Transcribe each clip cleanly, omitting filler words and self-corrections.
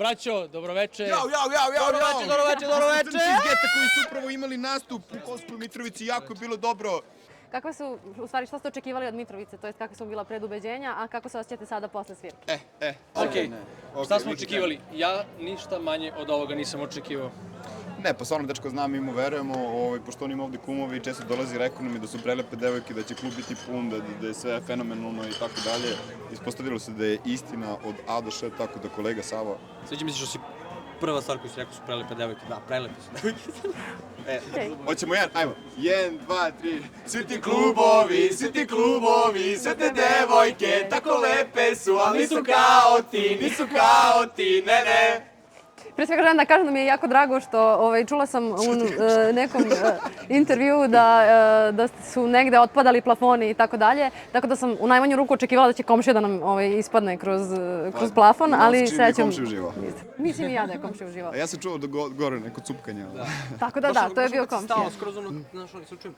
braćo, dobroveče. Jao! Dobroveče. Iz geta koji su upravo imali nastup u Kosovskoj Mitrovici, jako je bilo dobro. Kakve su, u stvari, šta ste očekivali od Mitrovice, to jest kakve su bila predubeđenja, a kako se osjećate sada posle svirke? Okej, šta smo očekivali? Ja ništa manje od ovoga nisam očekivao. Ne, pa stvarno, dečko, znam, mi mu verujemo, pošto on ima ovde kumovi i često dolazi, rekao nam je da su prelepe devojke, da će klub biti pun, da je sve fenomenalno i tako dalje. Ispostavilo se da je istina od A do Š, tako da kolega Sava... Sviđa mi se što si prva stvar koju si rekao su prelepe devojke. Da, prelepe su devojke. Hoćemo jedan, ajmo. 1, 2, 3. Svi ti klubovi, sve te devojke, tako lepe su, ali nisu kao ti, ne. Pre svega želim da kažem da mi je jako drago što čula sam u nekom intervjuu da su negde otpadali plafoni i tako dalje, tako da sam u najmanju ruku očekivala da će komšija da nam ispadne kroz plafon, ali srećom... Komšija uživao. Mislim i ja da je komšija uživao. A ja sam čuo da gore neko cupkanje. Tako da, to je bio komšija. Stao skroz ono, znaš, oni se čujem.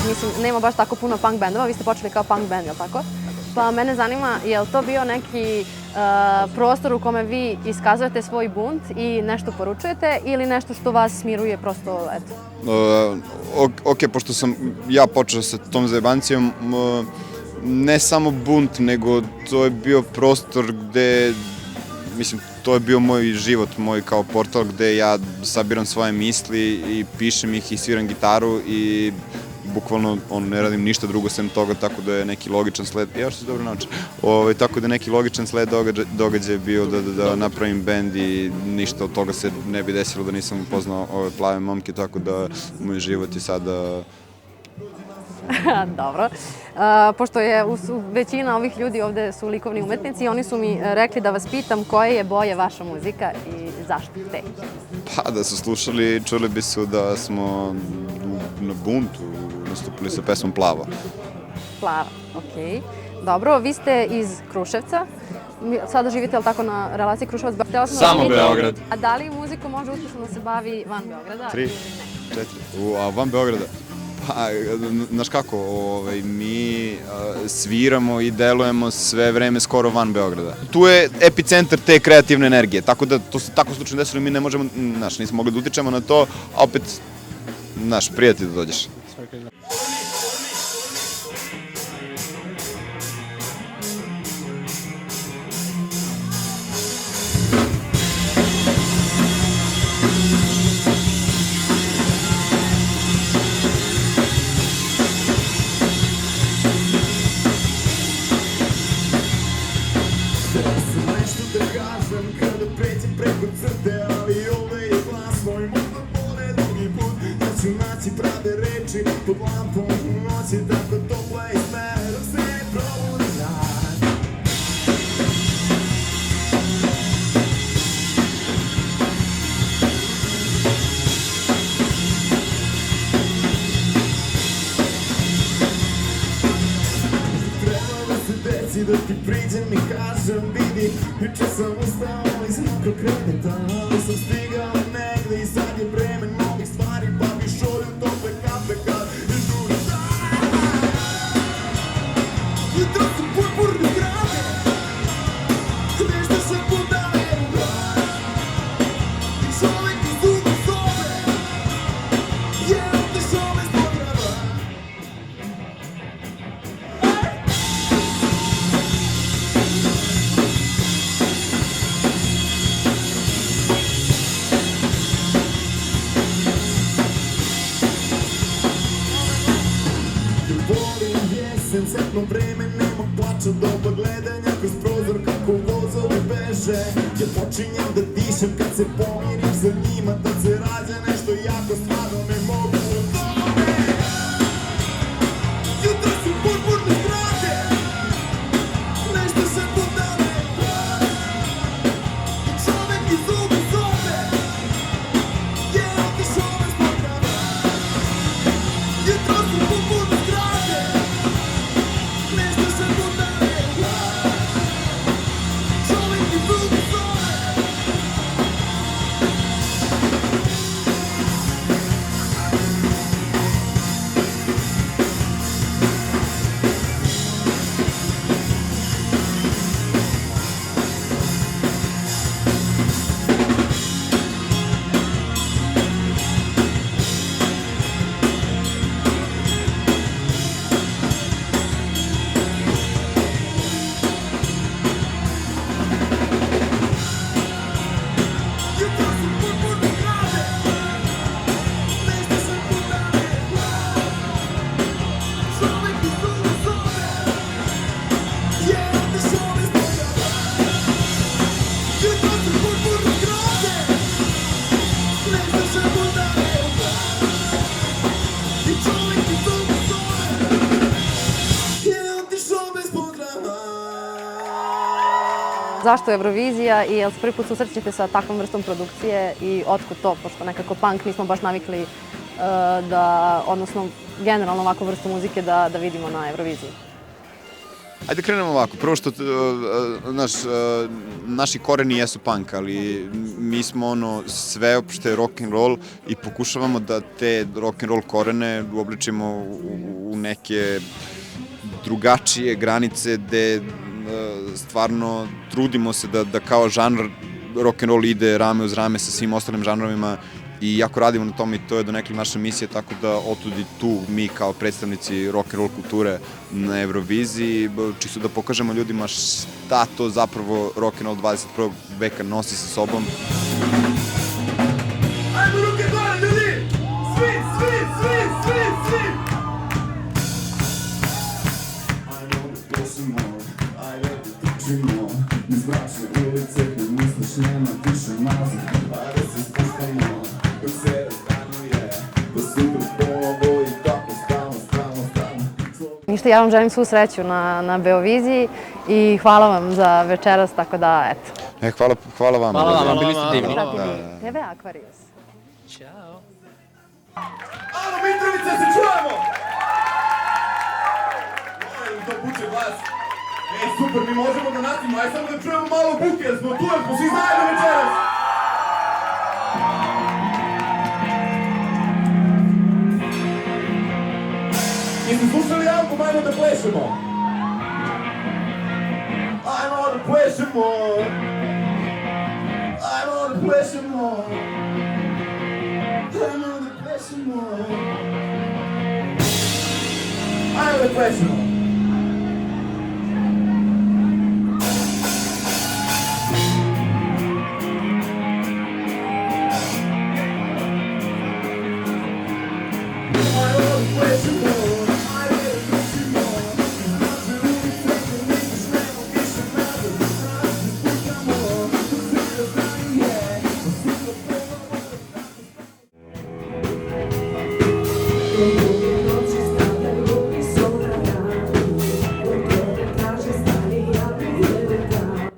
Mislim, nema baš tako puno punk bendova, vi ste počeli kao punk band, je li tako? Pa mene zanima, je li to bio neki prostor u kome vi iskazujete svoj bunt i nešto poručujete ili nešto što vas smiruje prosto, eto? Ok, pošto sam ja počeo sa tom zajebancijom, ne samo bunt, nego to je bio prostor gde, mislim, to je bio moj život, moj kao portal gde ja sabiram svoje misli i pišem ih i sviram gitaru i bukvalno ne radim ništa drugo sem toga, tako da je neki logičan sled, ja što se dobro naučim, tako da je neki logičan sled događaja bio da napravim bend i ništa od toga se ne bi desilo da nisam upoznao ove plave momke, tako da moj život je sada... Dobro. Pošto je većina ovih ljudi ovde su likovni umetnici, oni su mi rekli da vas pitam koje je boje vaša muzika i zašto te? Pa da su slušali, čuli bi su da smo na buntu nastupili sa pesmom Plava. Plava, okej. Dobro, vi ste iz Kruševca. Sada živite, ali tako, na relaciji Kruševac-Beograd? Samo Beograd. A da li muziku može uspešno da se bavi van Beograda? 3, 4. A van Beograda? Pa, znaš kako, mi sviramo i delujemo sve vreme skoro van Beograda. Tu je epicentar te kreativne energije, tako da to se tako slučajno desilo i mi ne možemo, znaš, nismo mogli da utičemo na to, a opet, znaš, prijatelj da dođeš. Da ti priđem i kažem vidi, juče sam ustao iz mokrog kreveta, ali sam stigao negde i sad je vreme novih stvari, pa bi šolju tople kafe kad idu na dan. Jutro su purpurne grade, nešto se podale u grad, i čovek iz uga zove, je otišao bez pozdrava. Setno vreme, nema plača, doba gledanja kroz prozor kako vozovi beže. Ja počinjem da dišem kad se pomirim za njima, da se rađa nešto jako, stvarno ne mogu od tome. Jutro su purpurne zgrade, nešto se podale i čovek iz uga zove, je otišao bez pozdrava. Jutro su purpurne zgrade, nešto se podale čovek iz uga zove, zašto Eurovizija i jel se prvi put susrećete sa takvom vrstom produkcije i otkud to, pošto nekako punk nismo baš navikli odnosno generalno ovakvu vrstu muzike da vidimo na Euroviziji. Ajde krenemo ovako. Prvo što, naši koreni jesu punk, ali mi smo sveopšte rock'n'roll i pokušavamo da te rock'n'roll korene uobličimo u neke drugačije granice gde stvarno trudimo se da kao žanr rock'n'roll ide rame uz rame sa svim ostalim žanrovima i jako radimo na tome i to je donekle naša misija, tako da otud i tu mi kao predstavnici rock'n'roll kulture na Euroviziji, čisto da pokažemo ljudima šta to zapravo rock'n'roll 21. veka nosi sa sobom. Ajmo ruke gore, ljudi! Svi! Ajmo da pešemo, ajde da trčimo, niz mračne ulice, kad misliš nema više maze, ajde se spuštamo, dok se razdanuje, da sutra ponovo i tako stalno. Ništa, ja vam želim svu sreću na Beoviziji i hvala vam za večeras, tako da, eto. Hvala vama. Hvala vam, bili ste divni. TV Aquarius. Ćao. Alo, Mitrovica, se čujemo! Moram to buče glas. Ej, super, mi možemo da nastavimo, aj samo da čujemo malo buke, jer smo tu, jer smo svi zajedno večeras! Jeste slušali album, ajmo da plešemo? Ajmo da plešemo! Ajmo da plešemo! Ajmo da plešemo! Ajmo da plešemo!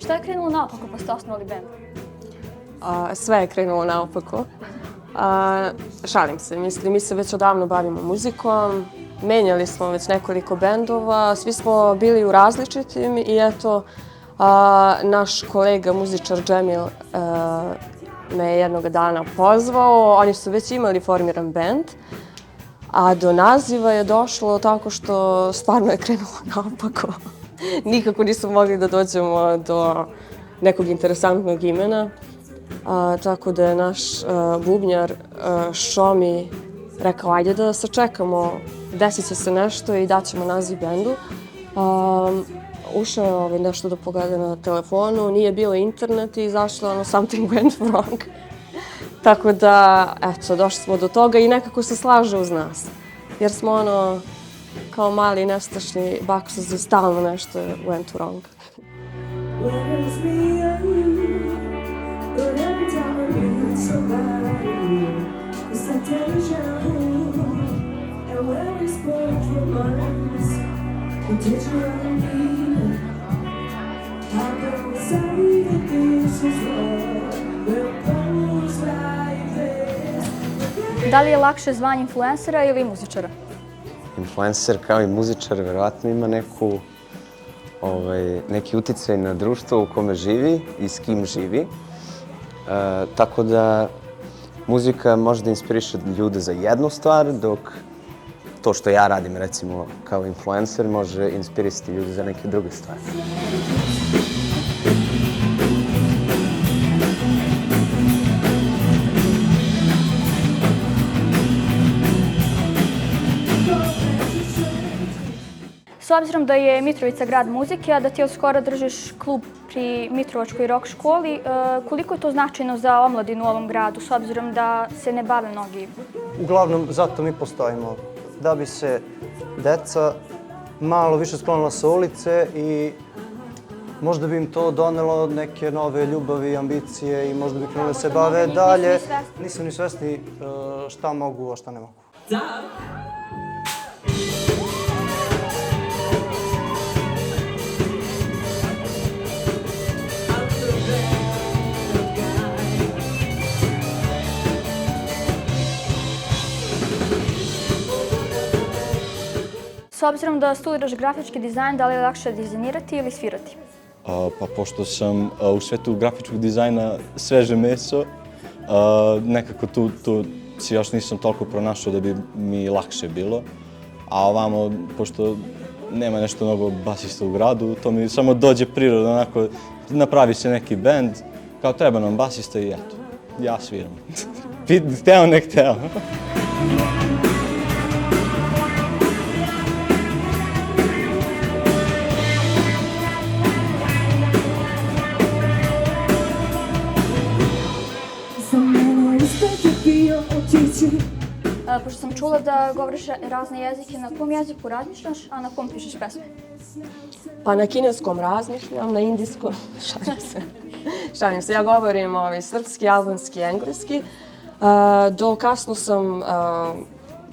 Šta je krenulo naopako pa ste osnovali bend? Sve je krenulo naopako. Šalim se, mi se već odavno bavimo muzikom, menjali smo već nekoliko bendova, svi smo bili u različitim i eto, naš kolega muzičar Džemil me je jednog dana pozvao, oni su već imali formiran bend, a do naziva je došlo tako što stvarno je krenulo naopako. Nikako nismo mogli da dođemo do nekog interesantnog imena. Tako da je naš bubnjar Šomi rekao ajde da sačekamo, desit će se nešto i daćemo naziv bendu. Ušao je nešto da pogleda na telefonu, nije bio internet i izašlo something went wrong. Tako da, eto, došli smo do toga i nekako se slaže uz nas. Jer smo kao mali nestašni baksuzi, stalno nešto went wrong. Da li je lakše zvanje influencera ili muzičara? Influencer kao i muzičar verovatno ima neki uticaj na društvo u kome živi i s kim živi. Tako da muzika može da inspiriše ljude za jednu stvar, dok to što ja radim recimo kao influencer može inspirisati ljude za neke druge stvari. S obzirom da je Mitrovica grad muzike, a da ti od skora držiš klub pri Mitrovačkoj rock školi, koliko je to značajno za omladinu u ovom gradu, s obzirom da se ne bave mnogi? Uglavnom, zato mi postojimo, da bi se deca malo više sklonila sa ulice i možda bi im to donelo neke nove ljubavi, ambicije i možda bi krenuli da se bave dalje. Nisu ni svesni šta mogu, a šta ne mogu. S obzirom da studiraš grafički dizajn, da li je lakše dizajnirati ili svirati? Pa pošto sam u svetu grafičkog dizajna sveže meso, nekako tu si još nisam toliko pronašao da bi mi lakše bilo. A ovamo, pošto nema nešto mnogo basista u gradu, to mi samo dođe prirodno, onako, napravi se neki bend, kao treba nam basista i eto, ja sviram. Hteo, ne hteo. Pošto sam čula da govoriš razne jezike, na kom jeziku razmišljaš, a na kom pišeš pesme? Pa na kineskom razmišljam, na indijskom, šalim se. Ja govorim srpski, albanski, engleski. Do kasno sam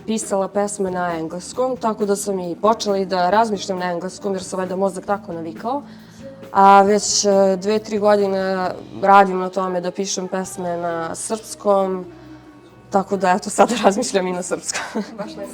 pisala pesme na engleskom, tako da sam i počela i da razmišljam na engleskom, jer sam valjda mozak tako navikao. A već 2-3 godine radim na tome da pišem pesme na srpskom, tako da eto sada razmišljam i na srpskom. Baš lepo.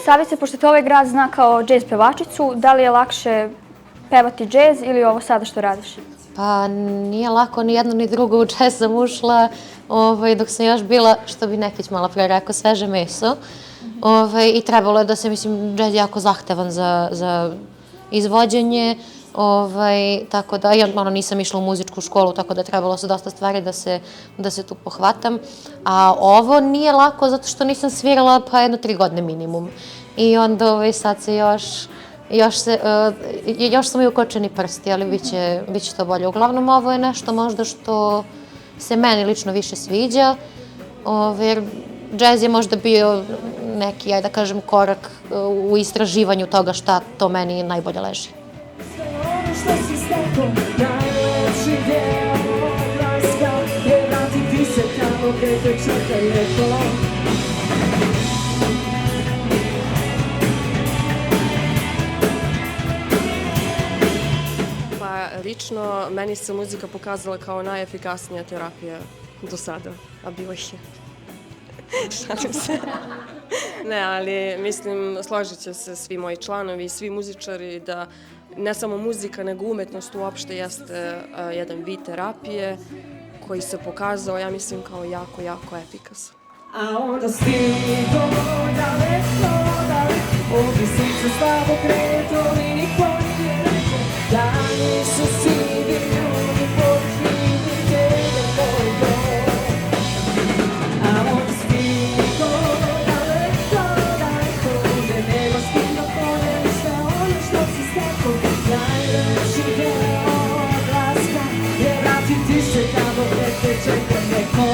Savice, pošto te ovaj grad zna kao džez pevačicu, da li je lakše pevati džez ili ovo sada što radiš? Pa nije lako ni jedno ni drugo, u džez sam ušla dok sam još bila, što bi Nekić malo pre rekao, sveže meso. I trebalo je da se, mislim, džez je jako zahtevan za izvođenje, tako da, ja nisam išla u muzičku školu, tako da je trebalo se dosta stvari da se tu pohvatam. A ovo nije lako zato što nisam svirala pa 3 godine minimum. I onda sad se još su mi ukočeni prsti, ali bit će to bolje. Uglavnom, ovo je nešto možda što se meni lično više sviđa, jer džez je možda bio neki, da kažem, korak u istraživanju toga šta to meni najbolje leži. Pa lično, meni se muzika pokazala kao najefikasnija terapija do sada, a bilo ih je. Šalim se. Ne, ali mislim, složit će se svi moji članovi i svi muzičari da ne samo muzika, nego umetnost uopšte jeste jedan vid terapije koji se pokazao, ja mislim, kao jako, jako efikasan. A onda stigo daleko, ovdje sunce slabo kreto i niko nije rekao da nisu sivi ljudi podhini tebe moj dom. A onda stigo daleko, gde nema s kim da podeli sve ono što si stekao. Najveći deo odlaska je vratiti se tamo gde te čeka neko.